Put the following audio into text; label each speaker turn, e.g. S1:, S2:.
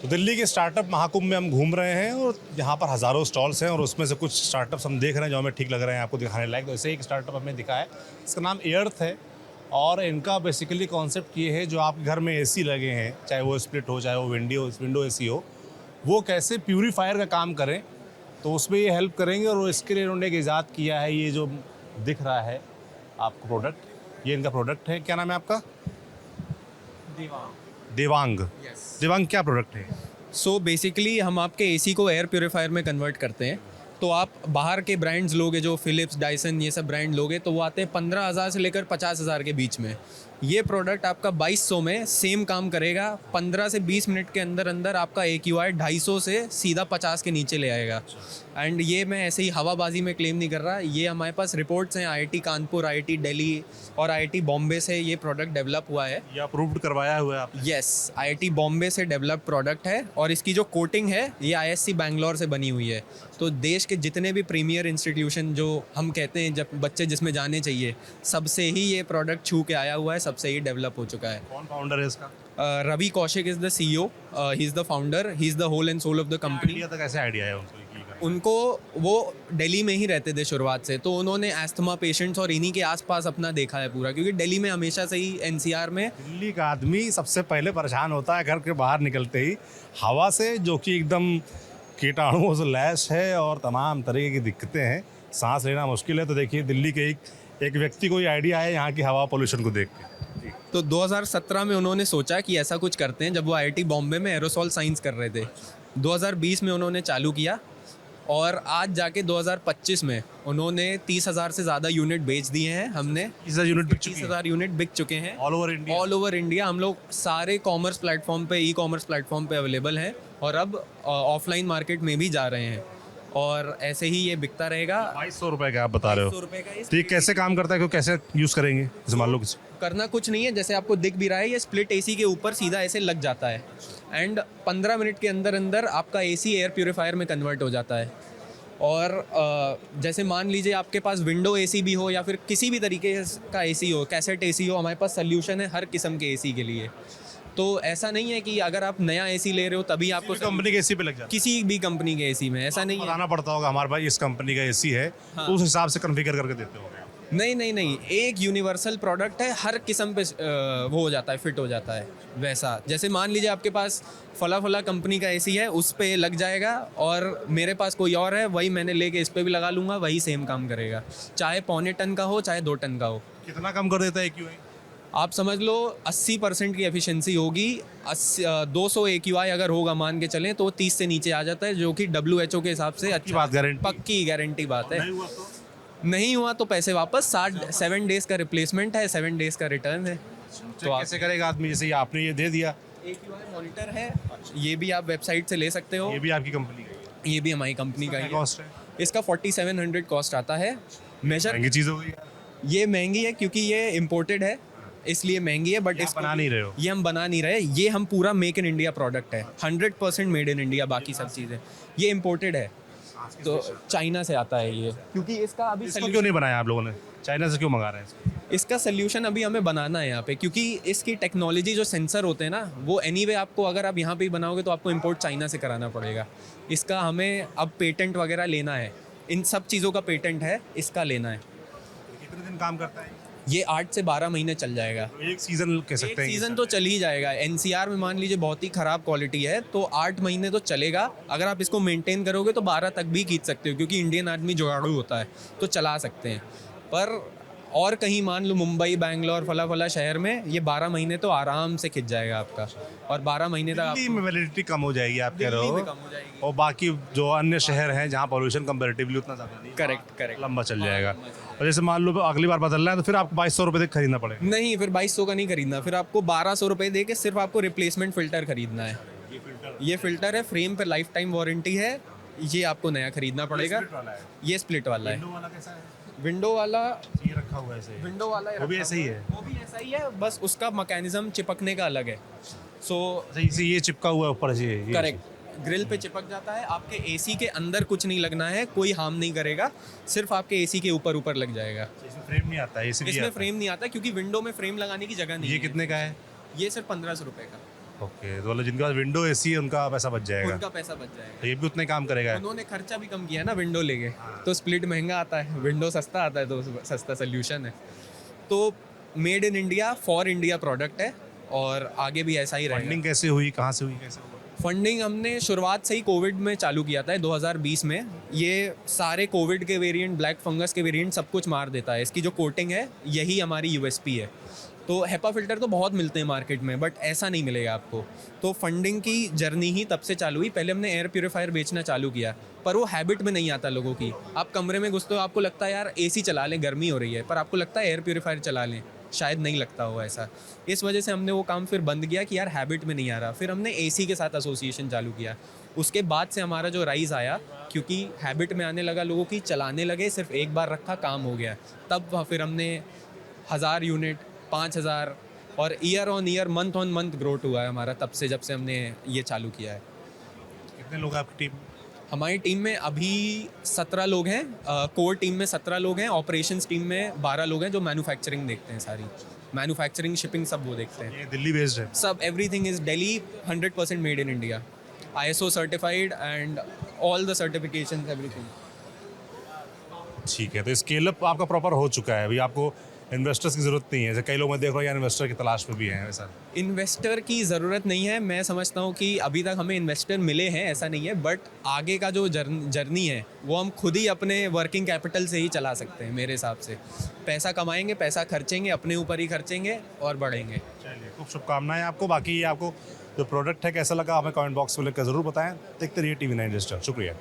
S1: तो दिल्ली के स्टार्टअप महाकुंभ में हम घूम रहे हैं और यहाँ पर हज़ारों स्टॉल्स हैं और उसमें से कुछ स्टार्टअप्स हम देख रहे हैं जो हमें ठीक लग रहे हैं आपको दिखाने लायक। तो ऐसे एक स्टार्टअप हमें दिखा है, इसका नाम एअर्थ है और इनका बेसिकली कॉन्सेप्ट ये है जो आपके घर में एसी लगे हैं, चाहे वो स्प्लिट हो चाहे वो विंडो एसी हो, वो कैसे प्यूरीफायर का काम करें, तो उसमें ये हेल्प करेंगे। और इसके लिए इन्होंने एक ईजाद किया है, ये जो दिख रहा है आपको प्रोडक्ट, ये इनका प्रोडक्ट है। क्या नाम है आपका? देवांग। देवांग क्या प्रोडक्ट है?
S2: सो बेसिकली हम आपके एसी को एयर प्योरीफायर में कन्वर्ट करते हैं। तो आप बाहर के ब्रांड्स लोगे जो फिलिप्स, डायसन, ये सब ब्रांड लोगे तो वो आते हैं 15,000 से लेकर 50,000 के बीच में। ये प्रोडक्ट आपका 2200 में सेम काम करेगा। 15 से 20 मिनट के अंदर अंदर आपका AQI 250 से सीधा 50 के नीचे ले आएगा। एंड ये मैं ऐसे ही हवाबाजी में क्लेम नहीं कर रहा, ये हमारे पास रिपोर्ट्स हैं IIT कानपुर, IIT दिल्ली और IIT बॉम्बे से ये प्रोडक्ट डेवलप हुआ है।
S1: ये अप्रूव्ड करवाया हुआ है आपने?
S2: यस, IIT बॉम्बे से डेवलप प्रोडक्ट है और इसकी जो कोटिंग है ये ISC बैंगलोर से बनी हुई है। तो देश के जितने भी प्रीमियर इंस्टीट्यूशन जो हम कहते हैं जब बच्चे जिसमें जाने चाहिए, सबसे ही ये प्रोडक्ट छू के आया हुआ है, सबसे ही डेवलप हो चुका है।
S1: कौन फाउंडर है इसका?
S2: Ravi Kaushik is the CEO, he is the founder, he is the whole and soul of the company.
S1: Idea तक कैसे आइडिया है उनको?
S2: उनको वो दिल्ली में ही रहते थे शुरुआत से, तो उन्होंने एस्थमा पेशेंट्स और इन्हीं के आसपास अपना देखा है पूरा, क्योंकि दिल्ली में हमेशा से ही NCR में
S1: दिल्ली का आदमी सबसे पहले परेशान होता है घर के बाहर निकलते ही हवा से, जो कि एकदम कीटाणुओं से लैस है और तमाम तरीके की दिक्कतें हैं, सांस लेना मुश्किल है। तो देखिए दिल्ली के एक व्यक्ति को ये आइडिया है यहाँ की हवा पोल्यूशन को देख के।
S2: तो 2017 में उन्होंने सोचा कि ऐसा कुछ करते हैं, जब वो IIT बॉम्बे में एरोसॉल साइंस कर रहे थे। 2020 में उन्होंने चालू किया और आज जाके 2025 में उन्होंने 30,000 से ज़्यादा यूनिट बेच दिए हैं। हमने 30,000 यूनिट बिक चुके हैं
S1: ऑल ओवर इंडिया।
S2: हम लोग सारे कॉमर्स प्लेटफॉर्म पे, ई-कॉमर्स प्लेटफॉर्म पे अवेलेबल हैं और अब ऑफलाइन मार्केट में भी जा रहे हैं और ऐसे ही ये बिकता रहेगा।
S1: 2200 रुपये का आप बता रहे हो?
S2: 2200 रुपये का।
S1: तो ये कैसे काम करता है, क्यों कैसे यूज़ करेंगे? जैसे मान लो किसी
S2: करना कुछ नहीं है, जैसे आपको दिख भी रहा है, ये स्प्लिट AC के ऊपर सीधा ऐसे लग जाता है एंड 15 मिनट के अंदर अंदर आपका AC एयर प्योरीफायर में कन्वर्ट हो जाता है। और जैसे मान लीजिए आपके पास विंडो AC भी हो या फिर किसी भी तरीके का AC हो, कैसेट AC हो, हमारे पास सोल्यूशन है हर किस्म के AC के लिए। तो ऐसा नहीं है कि अगर आप नया AC ले रहे हो तभी आपको
S1: कंपनी के AC पे लग जाता है?
S2: किसी भी कंपनी के AC में ऐसा नहीं है।
S1: बताना पड़ता होगा हमारे पास इस कंपनी का AC है,
S2: हाँ।
S1: तो उस हिसाब से कॉन्फ़िगर करके देते होंगे?
S2: नहीं, एक यूनिवर्सल प्रोडक्ट है, हर किस्म पे वो हो जाता है, फिट हो जाता है वैसा। जैसे मान लीजिए आपके पास फला कंपनी का AC है, उस पे लग जाएगा और मेरे पास कोई और है, वही मैंने लेके इस पे भी लगा लूँगा, वही सेम काम करेगा, चाहे 0.25 टन का हो चाहे 2 टन का हो।
S1: कितना कम कर देता है AQI?
S2: आप समझ लो 80% की एफिशिएंसी होगी। 200 AQI अगर होगा मान के चलें तो 30 से नीचे आ जाता है, जो कि WHO के हिसाब से अच्छी
S1: बात, गारंटी?
S2: पक्की गारंटी बात है।
S1: नहीं हुआ तो
S2: पैसे वापस। 7 डेज का रिप्लेसमेंट है, 7 डेज का रिटर्न है।
S1: तो कैसे करेगा आदमी? जैसे आपने ये दे दिया,
S2: AQI मॉनिटर है, ये भी आप वेबसाइट से ले सकते हो।
S1: ये भी आपकी कंपनी का?
S2: ये भी हमारी कंपनी का ही है।
S1: कॉस्ट है
S2: इसका 4700 कॉस्ट आता है।
S1: महंगी चीज़ हो गई यार।
S2: ये महंगी है क्योंकि ये इम्पोर्टेड है, इसलिए महंगी है। बट
S1: इसको बना नहीं रहे हो?
S2: ये हम बना नहीं रहे, ये हम पूरा मेक इन इंडिया प्रोडक्ट है, 100% मेड इन इंडिया। बाकी सब चीज़ें ये इम्पोर्टेड है, तो चाइना से आता है ये। क्योंकि इसका अभी
S1: इसको क्यों नहीं बनाया आप लोगों ने? चाइना से क्यों मंगा रहे हैं इसको?
S2: इसका सोल्यूशन अभी हमें बनाना है यहाँ पे, क्योंकि इसकी टेक्नोलॉजी जो सेंसर होते हैं ना, वो एनीवे आपको अगर आप यहाँ पे ही बनाओगे तो आपको इंपोर्ट चाइना से कराना पड़ेगा। इसका हमें अब पेटेंट वगैरह लेना है, इन सब चीज़ों का पेटेंट है, इसका लेना है।
S1: कितने दिन काम करता है
S2: ये 8 से 12 महीने चल जाएगा।
S1: एक सीजन कह सकते हैं?
S2: सीजन तो चल ही जाएगा। NCR में मान लीजिए बहुत ही ख़राब क्वालिटी है तो 8 महीने तो चलेगा। अगर आप इसको मेंटेन करोगे तो 12 तक भी खींच सकते हो, क्योंकि इंडियन आदमी जुगाड़ू होता है तो चला सकते हैं। पर और कहीं मान लो मुंबई, बैंगलोर, फला शहर में ये 12 महीने तो आराम से खिंच जाएगा आपका, और 12 महीने तक
S1: दिल्ली में वैलिडिटी कम हो जाएगी आप कह रहे
S2: दिल्ली
S1: हो,
S2: में कम हो जाएगी।
S1: और बाकी जो अन्य शहर हैं जहाँ पॉल्यूशन कंपैरेटिवली उतना ज़्यादा नहीं,
S2: करेक्ट
S1: लंबा चल जाएगा। और जैसे मान लो अगली बार बदलना है तो फिर आपको 2200 रुपये तक खरीदना पड़ेगा?
S2: नहीं, फिर 2200 का नहीं खरीदना, फिर आपको 1200 रुपये दे के सिर्फ आपको रिप्लेसमेंट फ़िल्टर खरीदना है। ये फ़िल्टर है, फ्रेम पर लाइफ टाइम वारंटी है, ये आपको नया खरीदना पड़ेगा। ये स्प्लिट वाला है। विंडो वाला
S1: ये रखा हुआ है ऐसे?
S2: विंडो वाला
S1: वो भी ऐसा ही है?
S2: वो भी ऐसा ही है, बस उसका मैकेनिज्म चिपकने का अलग है। सो
S1: इसे ये चिपका हुआ है ऊपर से?
S2: करेक्ट, ग्रिल पे चिपक जाता है। आपके AC के अंदर कुछ नहीं लगना है, कोई हार्म नहीं करेगा, सिर्फ आपके AC के ऊपर लग जाएगा।
S1: इसमें फ्रेम नहीं आता है?
S2: इसमें फ्रेम नहीं आता क्योंकि विंडो में फ्रेम लगाने की जगह नहीं
S1: ये
S2: है।
S1: कितने का है?
S2: ये सिर्फ 1500 रुपये का।
S1: ओके, तो मतलब जिनके पास विंडो एसी है उनका पैसा बच जाएगा,
S2: उनका पैसा बच जाएगा।
S1: तो ये भी उतना ही काम करेगा।
S2: उन्होंने खर्चा भी कम किया ना विंडो लेके, तो स्प्लिट महंगा आता है, विंडो सस्ता आता है, तो सस्ता सोल्यूशन है। तो made in India for India product है और आगे भी ऐसा ही रहेगा।
S1: फंडिंग कैसे हुई, कहाँ से हुई, कैसे हुआ?
S2: फंडिंग हमने शुरुआत से ही कोविड में चालू किया था 2020 में। ये सारे कोविड के वेरिएंट, ब्लैक फंगस के वेरिएंट सब कुछ मार देता है। इसकी जो कोटिंग है यही हमारी यूएसपी है। तो हेपा फिल्टर तो बहुत मिलते हैं मार्केट में, बट ऐसा नहीं मिलेगा आपको। तो फंडिंग की जर्नी ही तब से चालू हुई। पहले हमने एयर प्योरीफायर बेचना चालू किया, पर वो हैबिट में नहीं आता लोगों की। आप कमरे में घुसते हो, आपको लगता है यार एसी चला लें, गर्मी हो रही है, पर आपको लगता है एयर प्योरीफायर चला लें, शायद नहीं लगता हो ऐसा। इस वजह से हमने वो काम फिर बंद किया कि यार हैबिट में नहीं आ रहा। फिर हमने एसी के साथ एसोसिएशन चालू किया। उसके बाद से हमारा जो राइज़ आया, क्योंकि हैबिट में आने लगा लोगों की, चलाने लगे, सिर्फ एक बार रखा काम हो गया। तब फिर हमने 1000 यूनिट, 5000 और year on year, month on month growth हुआ है हमारा तब से, जब से हमने ये चालू किया है।
S1: कितने लोग हैं आपकी टीम?
S2: हमारी टीम में अभी 17 लोग हैं। कोर टीम में 17 लोग हैं। ऑपरेशंस टीम में 12 लोग हैं जो मैन्युफैक्चरिंग देखते हैं, सारी मैन्युफैक्चरिंग, शिपिंग सब वो देखते हैं।
S1: ये दिल्ली बेस्ड है?
S2: सब everything is Delhi, 100% made in India, ISO certified and all the certification, everything.
S1: ठीक है, तो स्केल अप आपका प्रॉपर हो चुका है, अभी आपको इन्वेस्टर्स की ज़रूरत नहीं है। जैसे कई लोग मैं देख रहा हूँ यार इन्वेस्टर की तलाश में भी हैं, वैसा?
S2: इन्वेस्टर की ज़रूरत नहीं है। मैं समझता हूँ कि अभी तक हमें इन्वेस्टर मिले हैं, ऐसा नहीं है, बट आगे का जो जर्नी है वो हम खुद ही अपने वर्किंग कैपिटल से ही चला सकते हैं मेरे हिसाब से। पैसा कमाएंगे, पैसा खर्चेंगे, अपने ऊपर ही खर्चेंगे और बढ़ेंगे।
S1: चलिए, खूब शुभकामनाएं आपको। बाकी ये आपको जो प्रोडक्ट है कैसा लगा हमें कमेंट बॉक्स में लिखकर ज़रूर बताएं। देखते रहिए TV9 डिजिटल। शुक्रिया।